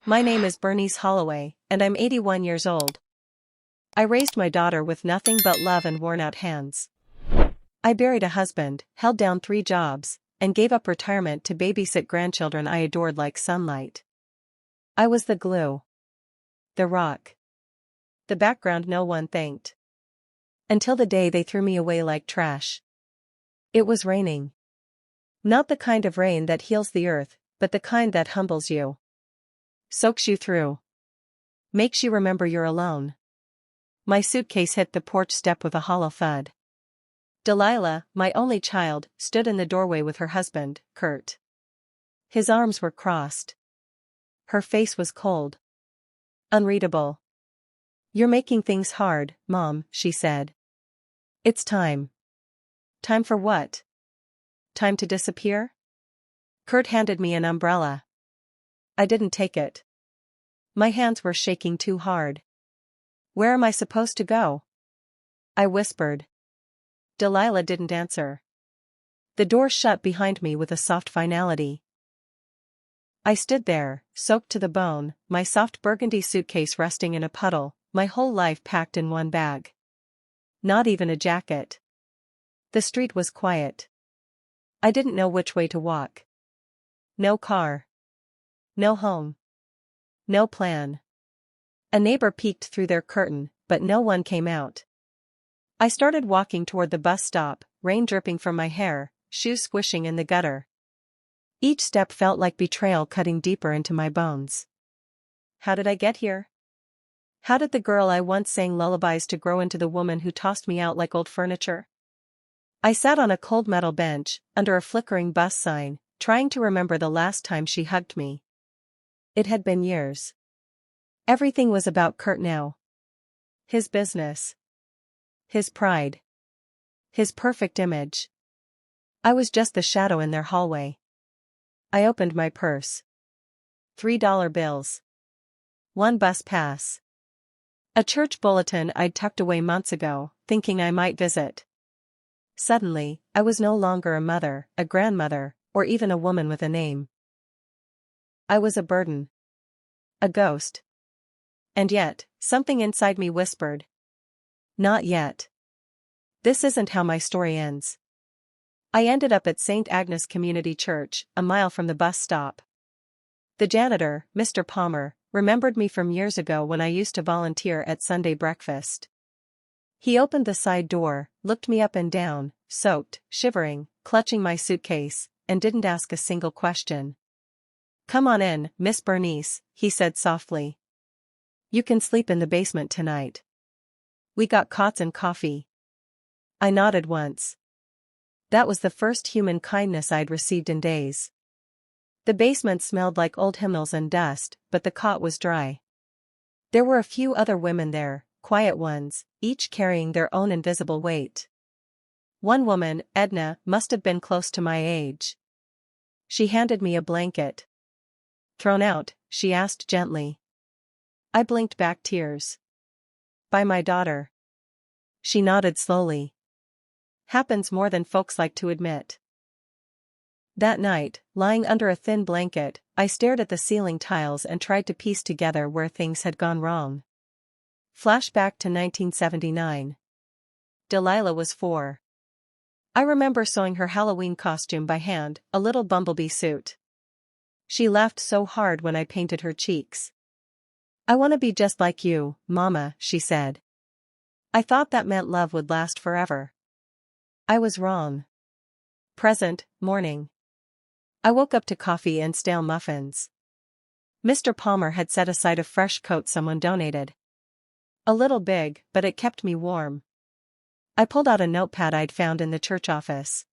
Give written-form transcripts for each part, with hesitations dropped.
My name is Bernice Holloway, and I'm 81 years old. I raised my daughter with nothing but love and worn-out hands. I buried a husband, held down 3 jobs, and gave up retirement to babysit grandchildren I adored like sunlight. I was the glue. The rock. The background no one thanked. Until the day they threw me away like trash. It was raining. Not the kind of rain that heals the earth, but the kind that humbles you. Soaks you through. Makes you remember you're alone. My suitcase hit the porch step with a hollow thud. Delilah, my only child, stood in the doorway with her husband, Kurt. His arms were crossed. Her face was cold. Unreadable. "You're making things hard, Mom," she said. "It's time." Time for what? Time to disappear? Kurt handed me an umbrella. I didn't take it. My hands were shaking too hard. "Where am I supposed to go?" I whispered. Delilah didn't answer. The door shut behind me with a soft finality. I stood there, soaked to the bone, my soft burgundy suitcase resting in a puddle, my whole life packed in one bag. Not even a jacket. The street was quiet. I didn't know which way to walk. No car. No home. No plan. A neighbor peeked through their curtain, but no one came out. I started walking toward the bus stop, rain dripping from my hair, shoes squishing in the gutter. Each step felt like betrayal cutting deeper into my bones. How did I get here? How did the girl I once sang lullabies to grow into the woman who tossed me out like old furniture? I sat on a cold metal bench, under a flickering bus sign, trying to remember the last time she hugged me. It had been years. Everything was about Kurt now. His business. His pride. His perfect image. I was just the shadow in their hallway. I opened my purse. $3 bills. 1 bus pass. A church bulletin I'd tucked away months ago, thinking I might visit. Suddenly, I was no longer a mother, a grandmother, or even a woman with a name. I was a burden. A ghost. And yet, something inside me whispered. Not yet. This isn't how my story ends. I ended up at St. Agnes Community Church, a mile from the bus stop. The janitor, Mr. Palmer, remembered me from years ago when I used to volunteer at Sunday breakfast. He opened the side door, looked me up and down, soaked, shivering, clutching my suitcase, and didn't ask a single question. "Come on in, Miss Bernice," he said softly. "You can sleep in the basement tonight. We got cots and coffee." I nodded once. That was the first human kindness I'd received in days. The basement smelled like old hymnals and dust, but the cot was dry. There were a few other women there, quiet ones, each carrying their own invisible weight. One woman, Edna, must have been close to my age. She handed me a blanket. "Thrown out?" she asked gently. I blinked back tears. "By my daughter." She nodded slowly. "Happens more than folks like to admit." That night, lying under a thin blanket, I stared at the ceiling tiles and tried to piece together where things had gone wrong. Flashback to 1979. Delilah was 4. I remember sewing her Halloween costume by hand, a little bumblebee suit. She laughed so hard when I painted her cheeks. "I want to be just like you, Mama," she said. I thought that meant love would last forever. I was wrong. Present, morning. I woke up to coffee and stale muffins. Mr. Palmer had set aside a fresh coat someone donated. A little big, but it kept me warm. I pulled out a notepad I'd found in the church office.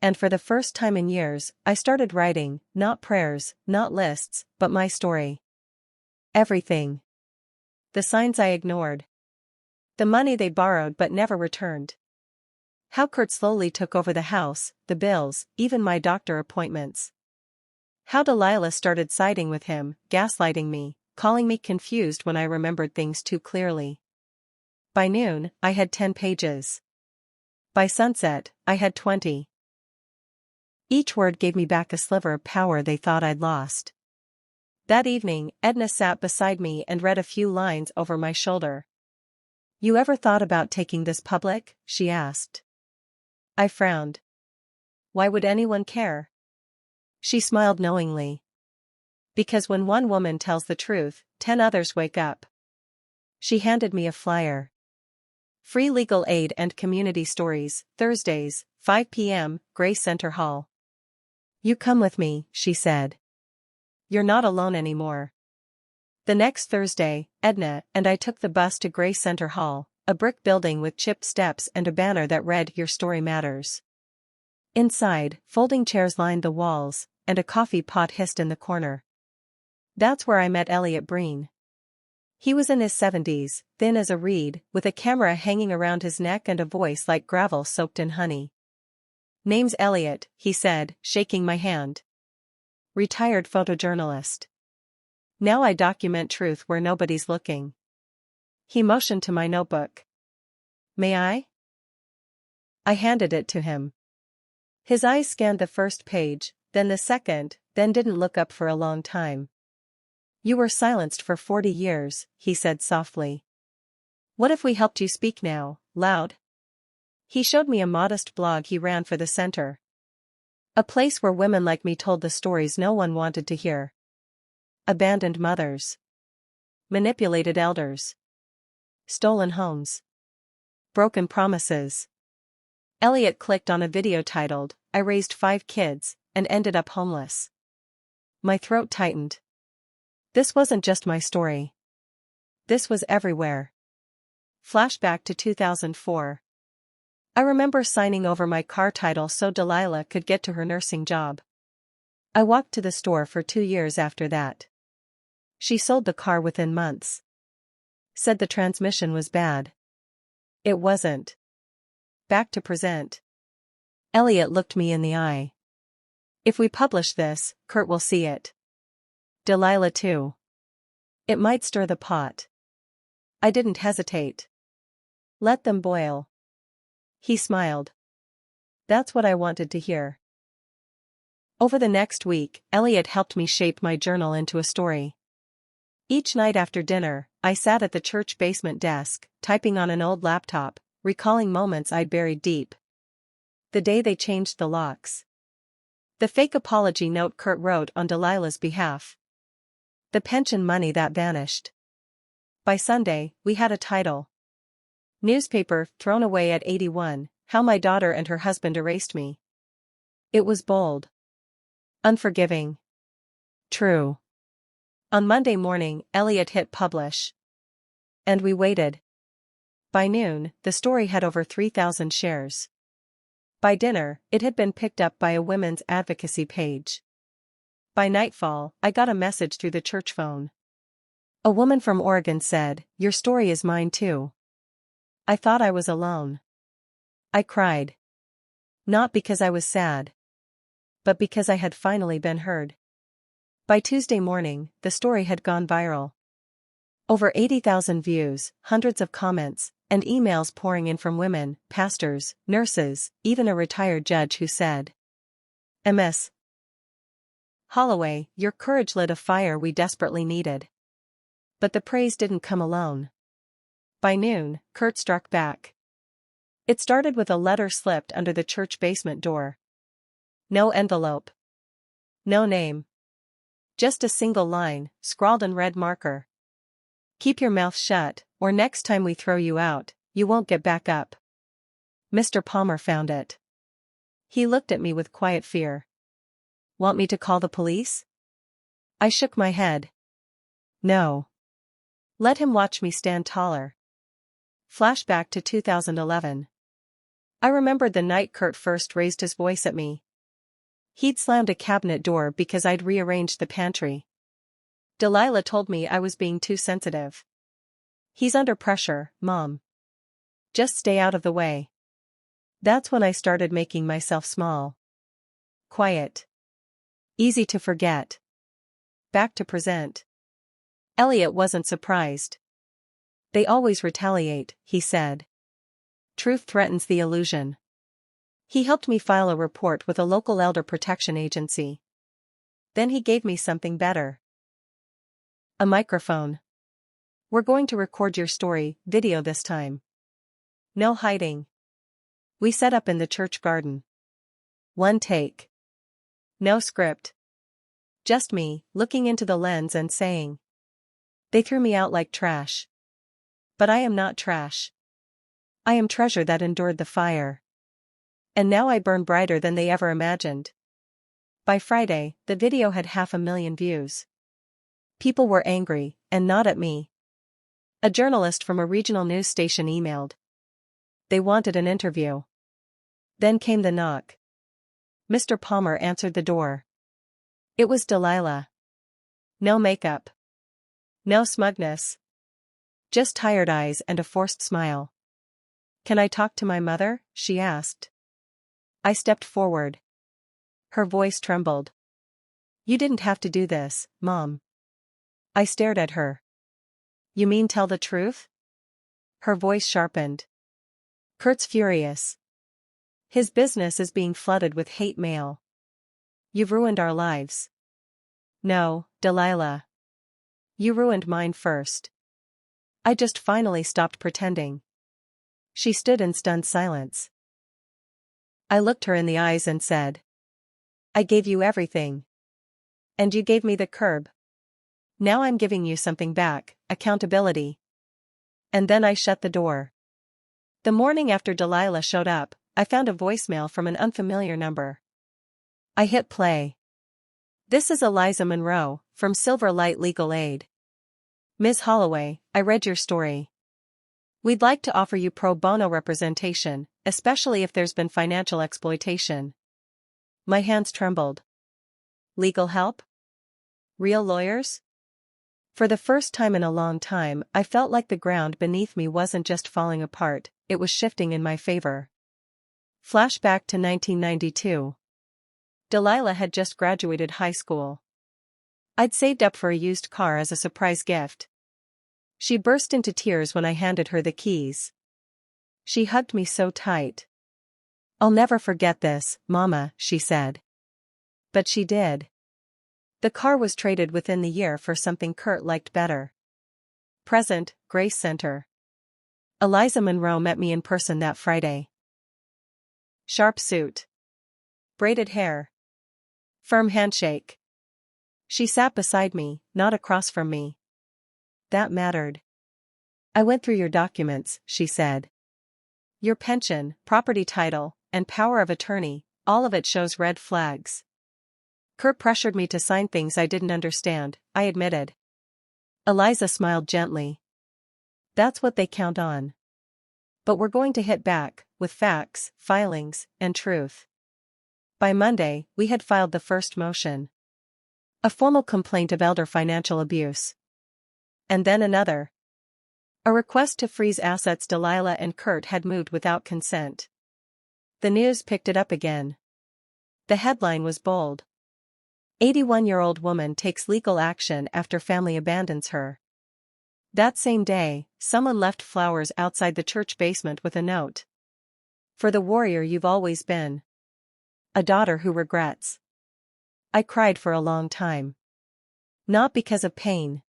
And for the first time in years, I started writing, not prayers, not lists, but my story. Everything. The signs I ignored. The money they borrowed but never returned. How Kurt slowly took over the house, the bills, even my doctor appointments. How Delilah started siding with him, gaslighting me, calling me confused when I remembered things too clearly. By noon, I had 10 pages. By sunset, I had 20. Each word gave me back a sliver of power they thought I'd lost. That evening, Edna sat beside me and read a few lines over my shoulder. "You ever thought about taking this public?" she asked. I frowned. "Why would anyone care?" She smiled knowingly. "Because when one woman tells the truth, 10 others wake up." She handed me a flyer. Free legal aid and community stories, Thursdays, 5 p.m., Gray Center Hall. "You come with me," she said. "You're not alone anymore." The next Thursday, Edna and I took the bus to Gray Center Hall, a brick building with chipped steps and a banner that read "Your Story Matters." Inside, folding chairs lined the walls, and a coffee pot hissed in the corner. That's where I met Elliot Breen. He was in his 70s, thin as a reed, with a camera hanging around his neck and a voice like gravel soaked in honey. "Name's Elliot," he said, shaking my hand. "Retired photojournalist. Now I document truth where nobody's looking." He motioned to my notebook. "May I?" I handed it to him. His eyes scanned the first page, then the second, then didn't look up for a long time. "You were silenced for 40 years, he said softly. "What if we helped you speak now, loud?" He showed me a modest blog he ran for the center. A place where women like me told the stories no one wanted to hear. Abandoned mothers. Manipulated elders. Stolen homes. Broken promises. Elliot clicked on a video titled, "I Raised 5 Kids, and Ended Up Homeless." My throat tightened. This wasn't just my story. This was everywhere. Flashback to 2004. I remember signing over my car title so Delilah could get to her nursing job. I walked to the store for 2 years after that. She sold the car within months. Said the transmission was bad. It wasn't. Back to present. Elliot looked me in the eye. "If we publish this, Kurt will see it. Delilah too. It might stir the pot." I didn't hesitate. "Let them boil." He smiled. "That's what I wanted to hear." Over the next week, Elliot helped me shape my journal into a story. Each night after dinner, I sat at the church basement desk, typing on an old laptop, recalling moments I'd buried deep. The day they changed the locks. The fake apology note Kurt wrote on Delilah's behalf. The pension money that vanished. By Sunday, we had a title. Newspaper, thrown away at 81, How My Daughter and Her Husband Erased Me. It was bold. Unforgiving. True. On Monday morning, Elliot hit publish. And we waited. By noon, the story had over 3,000 shares. By dinner, it had been picked up by a women's advocacy page. By nightfall, I got a message through the church phone. A woman from Oregon said, "Your story is mine too." I thought I was alone. I cried. Not because I was sad, but because I had finally been heard. By Tuesday morning, the story had gone viral. Over 80,000 views, hundreds of comments, and emails pouring in from women, pastors, nurses, even a retired judge who said, "Ms. Holloway, your courage lit a fire we desperately needed." But the praise didn't come alone. By noon, Kurt struck back. It started with a letter slipped under the church basement door. No envelope. No name. Just a single line, scrawled in red marker. "Keep your mouth shut, or next time we throw you out, you won't get back up." Mr. Palmer found it. He looked at me with quiet fear. "Want me to call the police?" I shook my head. "No. Let him watch me stand taller." Flashback to 2011. I remembered the night Kurt first raised his voice at me. He'd slammed a cabinet door because I'd rearranged the pantry. Delilah told me I was being too sensitive. "He's under pressure, Mom. Just stay out of the way." That's when I started making myself small. Quiet. Easy to forget. Back to present. Elliot wasn't surprised. "They always retaliate," he said. "Truth threatens the illusion." He helped me file a report with a local elder protection agency. Then he gave me something better. A microphone. We're going to record your story, video this time. No hiding. We set up in the church garden. One take. No script. Just me, looking into the lens and saying. They threw me out like trash. But I am not trash. I am treasure that endured the fire. And now I burn brighter than they ever imagined. By Friday, the video had 500,000 views. People were angry, and not at me. A journalist from a regional news station emailed. They wanted an interview. Then came the knock. Mr. Palmer answered the door. It was Delilah. No makeup. No smugness. Just tired eyes and a forced smile. Can I talk to my mother? She asked. I stepped forward. Her voice trembled. You didn't have to do this, Mom. I stared at her. You mean tell the truth? Her voice sharpened. Kurt's furious. His business is being flooded with hate mail. You've ruined our lives. No, Delilah. You ruined mine first. I just finally stopped pretending. She stood in stunned silence. I looked her in the eyes and said. I gave you everything. And you gave me the curb. Now I'm giving you something back, accountability. And then I shut the door. The morning after Delilah showed up, I found a voicemail from an unfamiliar number. I hit play. This is Eliza Monroe, from Silver Light Legal Aid. Ms. Holloway, I read your story. We'd like to offer you pro bono representation, especially if there's been financial exploitation. My hands trembled. Legal help? Real lawyers? For the first time in a long time, I felt like the ground beneath me wasn't just falling apart, it was shifting in my favor. Flashback to 1992. Delilah had just graduated high school. I'd saved up for a used car as a surprise gift. She burst into tears when I handed her the keys. She hugged me so tight. I'll never forget this, Mama, she said. But she did. The car was traded within the year for something Kurt liked better. Present, Grace Center. Eliza Monroe met me in person that Friday. Sharp suit. Braided hair. Firm handshake. She sat beside me, not across from me. That mattered. I went through your documents, she said. Your pension, property title, and power of attorney, all of it shows red flags. Kurt pressured me to sign things I didn't understand, I admitted. Eliza smiled gently. That's what they count on. But we're going to hit back, with facts, filings, and truth. By Monday, we had filed the first motion. A formal complaint of elder financial abuse. And then another. A request to freeze assets Delilah and Kurt had moved without consent. The news picked it up again. The headline was bold. 81-year-old woman takes legal action after family abandons her. That same day, someone left flowers outside the church basement with a note. For the warrior you've always been. A daughter who regrets. I cried for a long time. Not because of pain.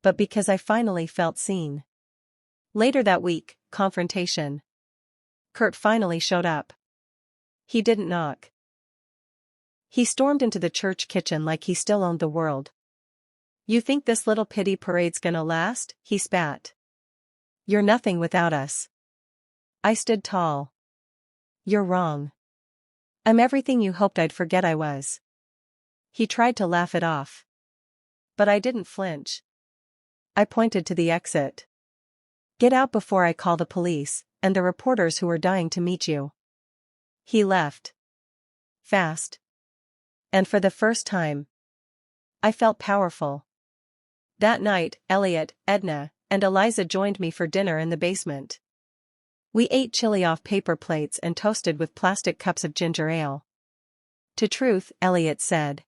But because I finally felt seen. Later that week, confrontation. Kurt finally showed up. He didn't knock. He stormed into the church kitchen like he still owned the world. You think this little pity parade's gonna last? He spat. You're nothing without us. I stood tall. You're wrong. I'm everything you hoped I'd forget I was. He tried to laugh it off. But I didn't flinch. I pointed to the exit. Get out before I call the police, and the reporters who are dying to meet you. He left. Fast. And for the first time, I felt powerful. That night, Elliot, Edna, and Eliza joined me for dinner in the basement. We ate chili off paper plates and toasted with plastic cups of ginger ale. To truth, Elliot said.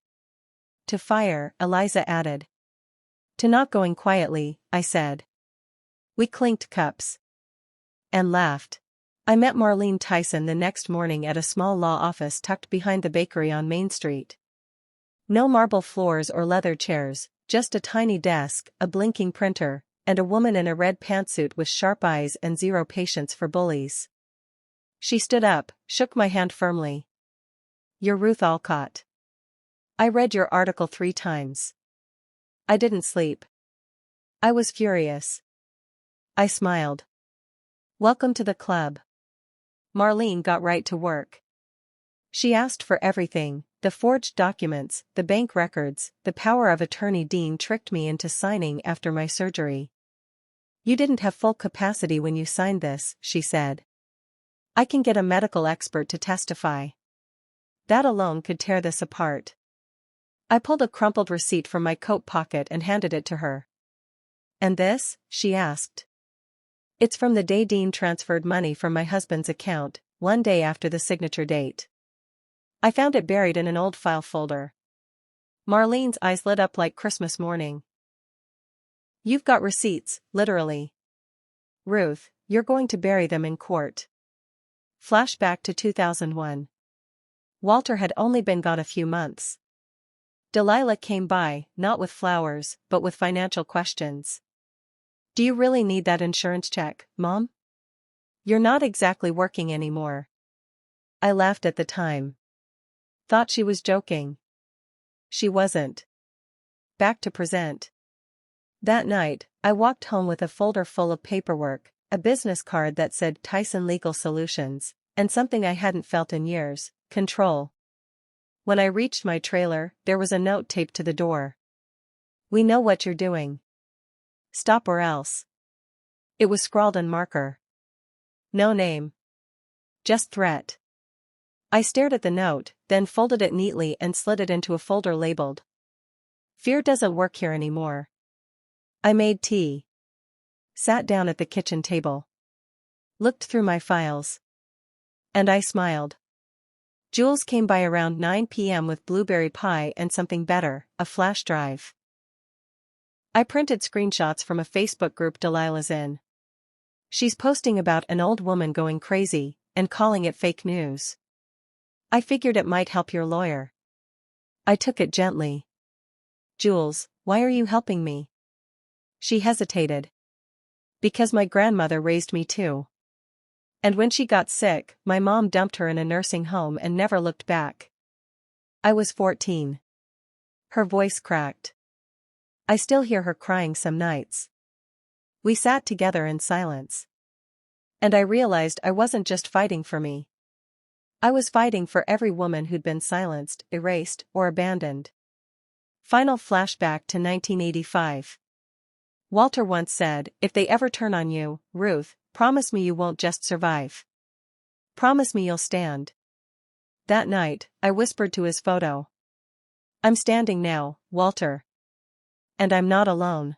To fire, Eliza added. To not going quietly, I said. We clinked cups. And laughed. I met Marlene Tyson the next morning at a small law office tucked behind the bakery on Main Street. No marble floors or leather chairs, Just a tiny desk, a blinking printer, and a woman in a red pantsuit with sharp eyes and zero patience for bullies. She stood up, shook my hand firmly. "You're Ruth Alcott. I read your article 3 times. I didn't sleep. I was furious." I smiled. "Welcome to the club." Marlene got right to work. She asked for everything: the forged documents, the bank records, the power of attorney Dean tricked me into signing after my surgery. "You didn't have full capacity when you signed this," she said. "I can get a medical expert to testify. That alone could tear this apart." I pulled a crumpled receipt from my coat pocket and handed it to her. "And this?" she asked. "It's from the day Dean transferred money from my husband's account, one day after the signature date. I found it buried in an old file folder." Marlene's eyes lit up like Christmas morning. "You've got receipts, literally. Ruth, you're going to bury them in court." Flashback to 2001. Walter had only been gone a few months. Delilah came by, not with flowers, but with financial questions. "Do you really need that insurance check, Mom? You're not exactly working anymore." I laughed at the time. Thought she was joking. She wasn't. Back to present. That night, I walked home with a folder full of paperwork, a business card that said Tyson Legal Solutions, and something I hadn't felt in years: control. When I reached my trailer, there was a note taped to the door. "We know what you're doing. Stop or else." It was scrawled in marker. No name. Just threat. I stared at the note, then folded it neatly and slid it into a folder labeled "Fear doesn't work here anymore." I made tea. Sat down at the kitchen table. Looked through my files. And I smiled. Jules came by around 9 p.m. with blueberry pie and something better, a flash drive. I printed screenshots from a Facebook group Delilah's in. She's posting about an old woman going crazy, and calling it fake news. I figured it might help your lawyer. I took it gently. "Jules, why are you helping me?" She hesitated. "Because my grandmother raised me too. And when she got sick, my mom dumped her in a nursing home and never looked back. I was 14. Her voice cracked. I still hear her crying some nights. We sat together in silence. And I realized I wasn't just fighting for me. I was fighting for every woman who'd been silenced, erased, or abandoned. Final flashback to 1985. Walter once said, "If they ever turn on you, Ruth, promise me you won't just survive. Promise me you'll stand." That night, I whispered to his photo. "I'm standing now, Walter. And I'm not alone."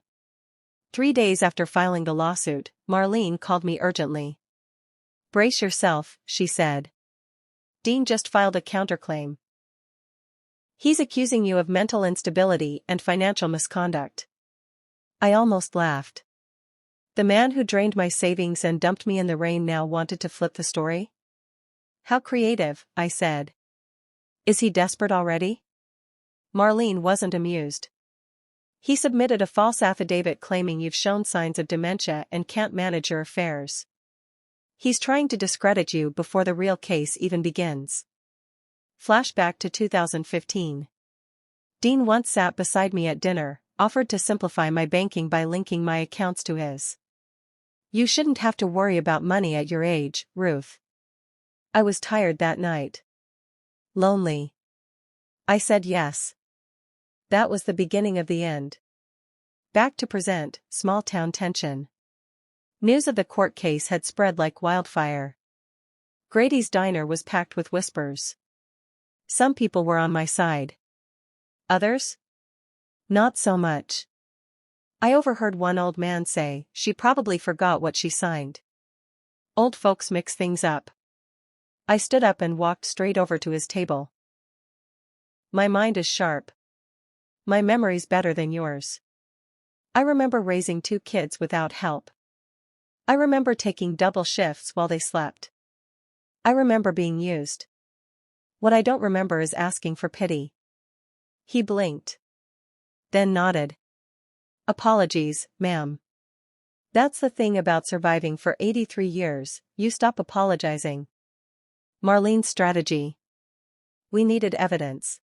3 days after filing the lawsuit, Marlene called me urgently. "Brace yourself," she said. "Dean just filed a counterclaim. He's accusing you of mental instability and financial misconduct." I almost laughed. The man who drained my savings and dumped me in the rain now wanted to flip the story? How creative, I said. Is he desperate already? Marlene wasn't amused. He submitted a false affidavit claiming you've shown signs of dementia and can't manage your affairs. He's trying to discredit you before the real case even begins. Flashback to 2015. Dean once sat beside me at dinner, offered to simplify my banking by linking my accounts to his. "You shouldn't have to worry about money at your age, Ruth." I was tired that night. Lonely. I said yes. That was the beginning of the end. Back to present, small town tension. News of the court case had spread like wildfire. Grady's diner was packed with whispers. Some people were on my side. Others? Not so much. I overheard one old man say, "She probably forgot what she signed." Old folks mix things up. I stood up and walked straight over to his table. My mind is sharp. My memory's better than yours. I remember raising 2 kids without help. I remember taking double shifts while they slept. I remember being used. What I don't remember is asking for pity. He blinked. then nodded. Apologies, ma'am. That's the thing about surviving for 83 years, you stop apologizing. Marlene's strategy. We needed evidence.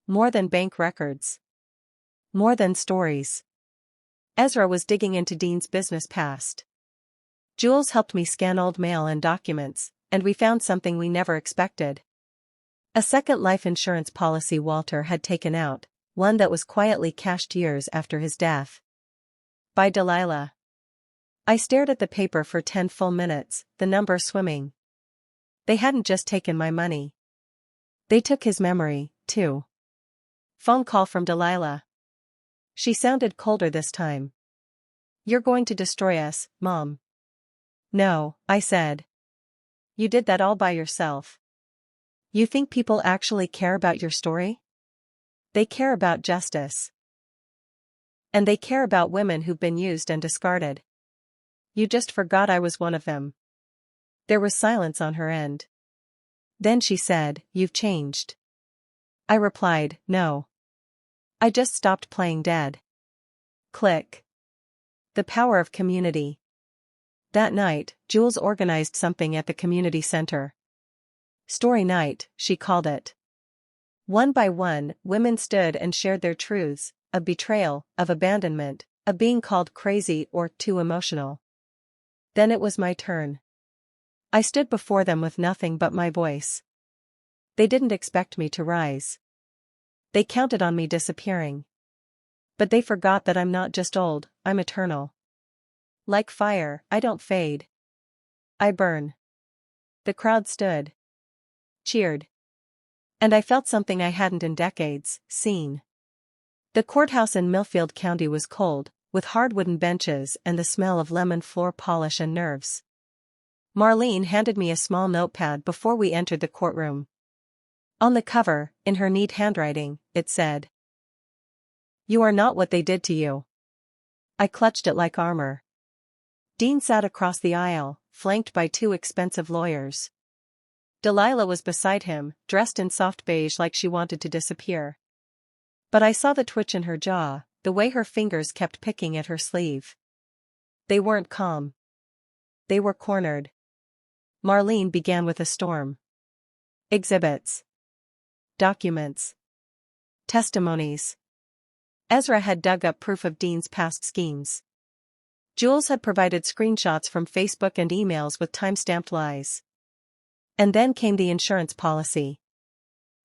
More than bank records. More than stories. Ezra was digging into Dean's business past. Jules helped me scan old mail and documents, and we found something we never expected. A second life insurance policy Walter had taken out, one that was quietly cashed years after his death. By Delilah. I stared at the paper for 10 full minutes, the number swimming. They hadn't just taken my money. They took his memory, too. Phone call from Delilah. She sounded colder this time. You're going to destroy us, Mom. No, I said. You did that all by yourself. You think people actually care about your story? They care about justice. And they care about women who've been used and discarded. You just forgot I was one of them. There was silence on her end. Then she said, "You've changed." I replied, "No. I just stopped playing dead." Click. The power of community. That night, Jules organized something at the community center. Story night, she called it. One by one, women stood and shared their truths, of betrayal, of abandonment, of being called crazy or too emotional. Then it was my turn. I stood before them with nothing but my voice. They didn't expect me to rise. They counted on me disappearing. But they forgot that I'm not just old, I'm eternal. Like fire, I don't fade. I burn. The crowd stood. Cheered. And I felt something I hadn't in decades seen. The courthouse in Millfield County was cold, with hard wooden benches and the smell of lemon floor polish and nerves. Marlene handed me a small notepad before we entered the courtroom. On the cover, in her neat handwriting, it said, "You are not what they did to you." I clutched it like armor. Dean sat across the aisle, flanked by 2 expensive lawyers. Delilah was beside him, dressed in soft beige like she wanted to disappear. But I saw the twitch in her jaw, the way her fingers kept picking at her sleeve. They weren't calm. They were cornered. Marlene began with a storm. Exhibits. Documents. Testimonies. Ezra had dug up proof of Dean's past schemes. Jules had provided screenshots from Facebook and emails with time-stamped lies. And then came the insurance policy.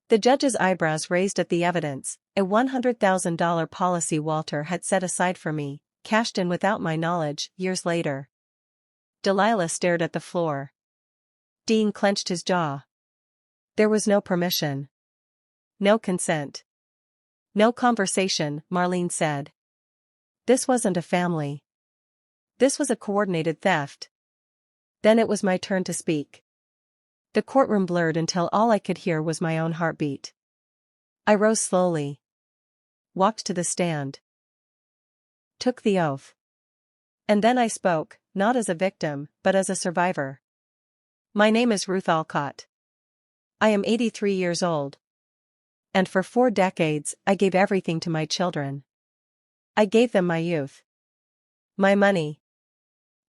The judge's eyebrows raised at the evidence, a $100,000 policy Walter had set aside for me, cashed in without my knowledge, years later. Delilah stared at the floor. Dean clenched his jaw. There was no permission. No consent. No conversation, Marlene said. This wasn't a family. This was a coordinated theft. Then it was my turn to speak. The courtroom blurred until all I could hear was my own heartbeat. I rose slowly. Walked to the stand. Took the oath. And then I spoke, not as a victim, but as a survivor. My name is Ruth Alcott. I am 83 years old. And for 4 decades, I gave everything to my children. I gave them my youth. My money.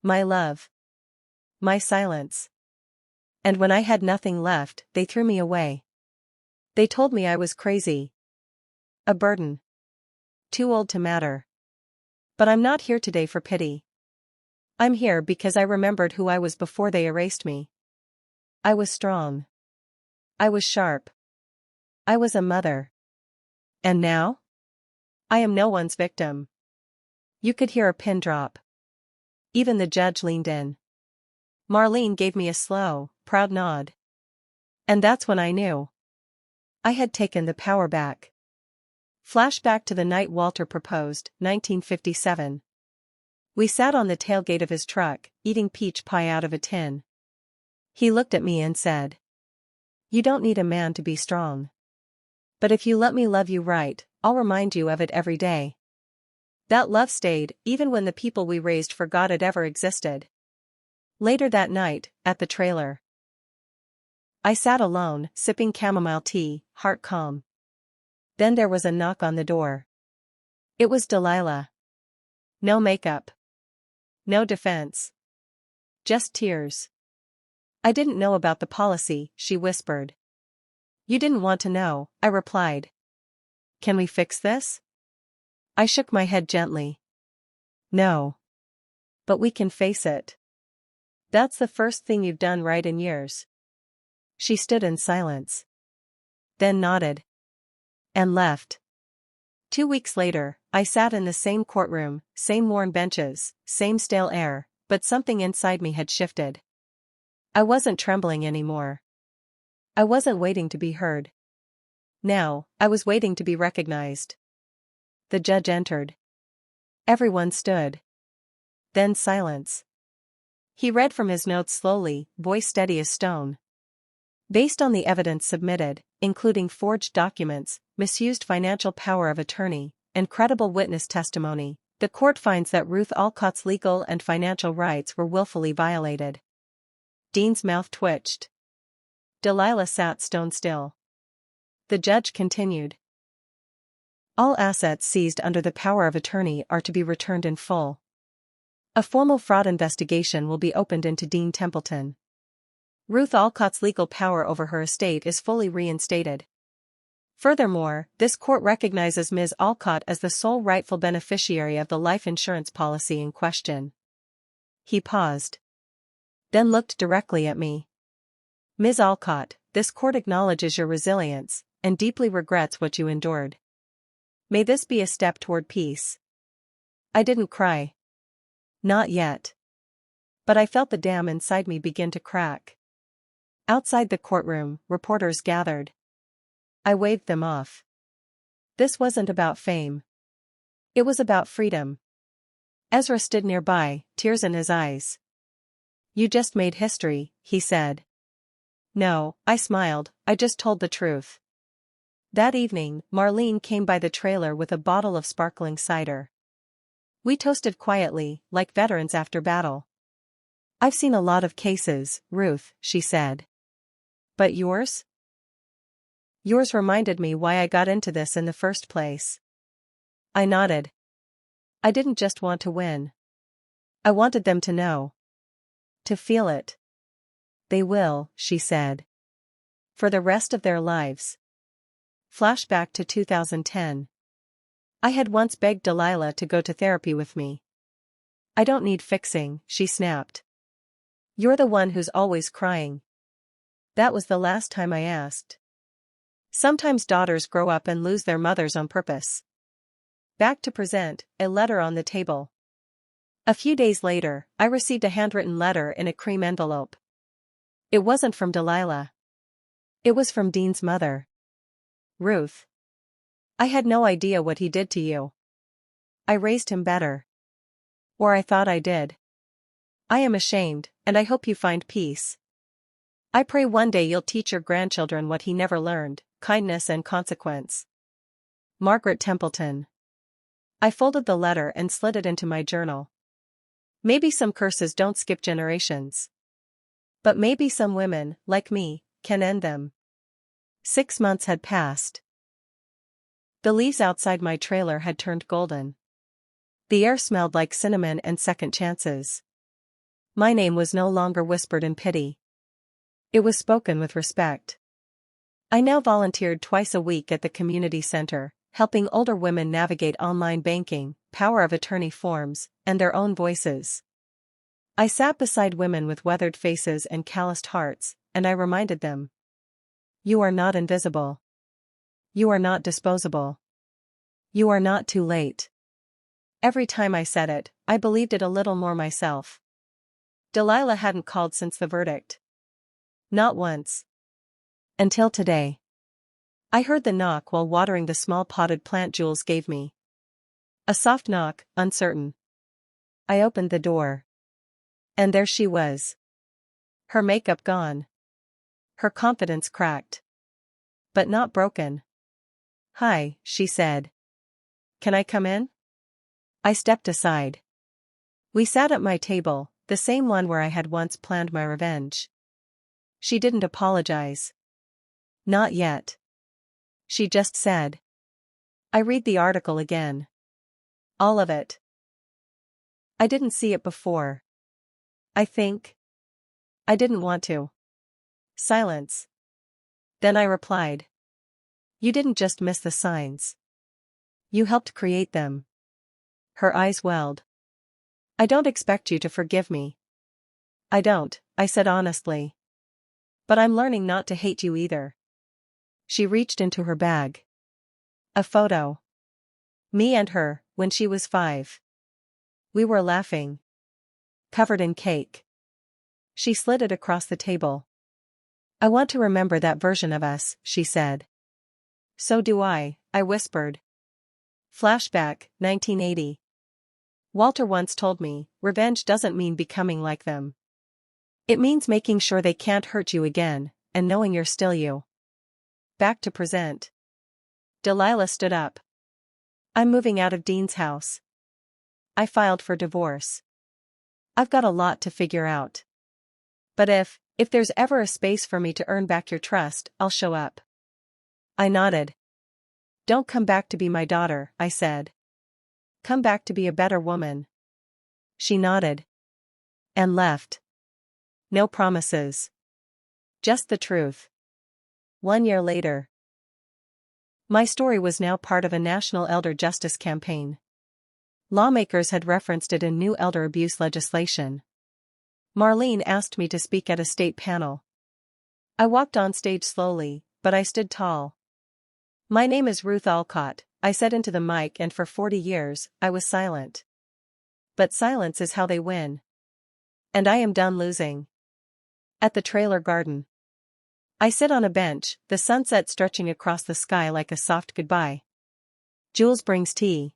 My love. My silence. And when I had nothing left, they threw me away. They told me I was crazy. A burden. Too old to matter. But I'm not here today for pity. I'm here because I remembered who I was before they erased me. I was strong. I was sharp. I was a mother. And now? I am no one's victim. You could hear a pin drop. Even the judge leaned in. Marlene gave me a slow, proud nod. And that's when I knew. I had taken the power back. Flashback to the night Walter proposed, 1957. We sat on the tailgate of his truck, eating peach pie out of a tin. He looked at me and said, "You don't need a man to be strong. But if you let me love you right, I'll remind you of it every day." That love stayed, even when the people we raised forgot it ever existed. Later that night, at the trailer, I sat alone, sipping chamomile tea, heart calm. Then there was a knock on the door. It was Delilah. No makeup. No defense. Just tears. I didn't know about the policy, she whispered. You didn't want to know, I replied. Can we fix this? I shook my head gently. No. But we can face it. That's the first thing you've done right in years. She stood in silence. Then nodded. And left. 2 weeks later, I sat in the same courtroom, same worn benches, same stale air, but something inside me had shifted. I wasn't trembling anymore. I wasn't waiting to be heard. Now, I was waiting to be recognized. The judge entered. Everyone stood. Then silence. He read from his notes slowly, voice steady as stone. Based on the evidence submitted, including forged documents, misused financial power of attorney, and credible witness testimony, the court finds that Ruth Alcott's legal and financial rights were willfully violated. Dean's mouth twitched. Delilah sat stone still. The judge continued. All assets seized under the power of attorney are to be returned in full. A formal fraud investigation will be opened into Dean Templeton. Ruth Alcott's legal power over her estate is fully reinstated. Furthermore, this court recognizes Ms. Alcott as the sole rightful beneficiary of the life insurance policy in question. He paused. Then looked directly at me. Ms. Alcott, this court acknowledges your resilience, and deeply regrets what you endured. May this be a step toward peace. I didn't cry. Not yet. But I felt the dam inside me begin to crack. Outside the courtroom, reporters gathered. I waved them off. This wasn't about fame. It was about freedom. Ezra stood nearby, tears in his eyes. You just made history, he said. No, I smiled, I just told the truth. That evening, Marlene came by the trailer with a bottle of sparkling cider. We toasted quietly, like veterans after battle. I've seen a lot of cases, Ruth, she said. But yours? Yours reminded me why I got into this in the first place. I nodded. I didn't just want to win. I wanted them to know. To feel it. They will, she said. For the rest of their lives. Flashback to 2010. I had once begged Delilah to go to therapy with me. I don't need fixing, she snapped. You're the one who's always crying. That was the last time I asked. Sometimes daughters grow up and lose their mothers on purpose. Back to present, a letter on the table. A few days later, I received a handwritten letter in a cream envelope. It wasn't from Delilah. It was from Dean's mother. Ruth. I had no idea what he did to you. I raised him better. Or I thought I did. I am ashamed, and I hope you find peace. I pray one day you'll teach your grandchildren what he never learned, kindness and consequence. Margaret Templeton. I folded the letter and slid it into my journal. Maybe some curses don't skip generations. But maybe some women, like me, can end them. 6 months had passed. The leaves outside my trailer had turned golden. The air smelled like cinnamon and second chances. My name was no longer whispered in pity. It was spoken with respect. I now volunteered twice a week at the community center, helping older women navigate online banking, power of attorney forms, and their own voices. I sat beside women with weathered faces and calloused hearts, and I reminded them. You are not invisible. You are not disposable. You are not too late. Every time I said it, I believed it a little more myself. Delilah hadn't called since the verdict. Not once. Until today. I heard the knock while watering the small potted plant Jules gave me. A soft knock, uncertain. I opened the door. And there she was. Her makeup gone. Her confidence cracked. But not broken. Hi, she said. Can I come in? I stepped aside. We sat at my table, the same one where I had once planned my revenge. She didn't apologize. Not yet. She just said. I read the article again. All of it. I didn't see it before. I think. I didn't want to. Silence. Then I replied. You didn't just miss the signs. You helped create them. Her eyes welled. I don't expect you to forgive me. I don't, I said honestly. But I'm learning not to hate you either. She reached into her bag. A photo. Me and her, when she was 5. We were laughing. Covered in cake. She slid it across the table. I want to remember that version of us, she said. So do I whispered. Flashback, 1980. Walter once told me, revenge doesn't mean becoming like them. It means making sure they can't hurt you again, and knowing you're still you. Back to present. Delilah stood up. I'm moving out of Dean's house. I filed for divorce. I've got a lot to figure out. But if there's ever a space for me to earn back your trust, I'll show up. I nodded. Don't come back to be my daughter, I said. Come back to be a better woman. She nodded. And left. No promises. Just the truth. 1 year later. My story was now part of a national elder justice campaign. Lawmakers had referenced it in new elder abuse legislation. Marlene asked me to speak at a state panel. I walked on stage slowly, but I stood tall. My name is Ruth Alcott, I said into the mic, and for 40 years, I was silent. But silence is how they win. And I am done losing. At the trailer garden. I sit on a bench, the sunset stretching across the sky like a soft goodbye. Jules brings tea.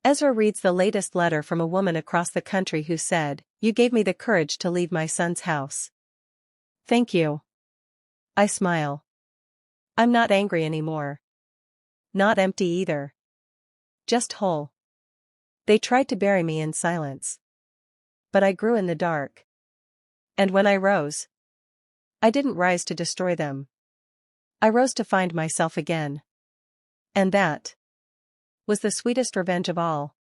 Ezra reads the latest letter from a woman across the country who said, "You gave me the courage to leave my son's house." Thank you. I smile. I'm not angry anymore. Not empty either. Just whole. They tried to bury me in silence. But I grew in the dark. And when I rose, I didn't rise to destroy them. I rose to find myself again. And that was the sweetest revenge of all.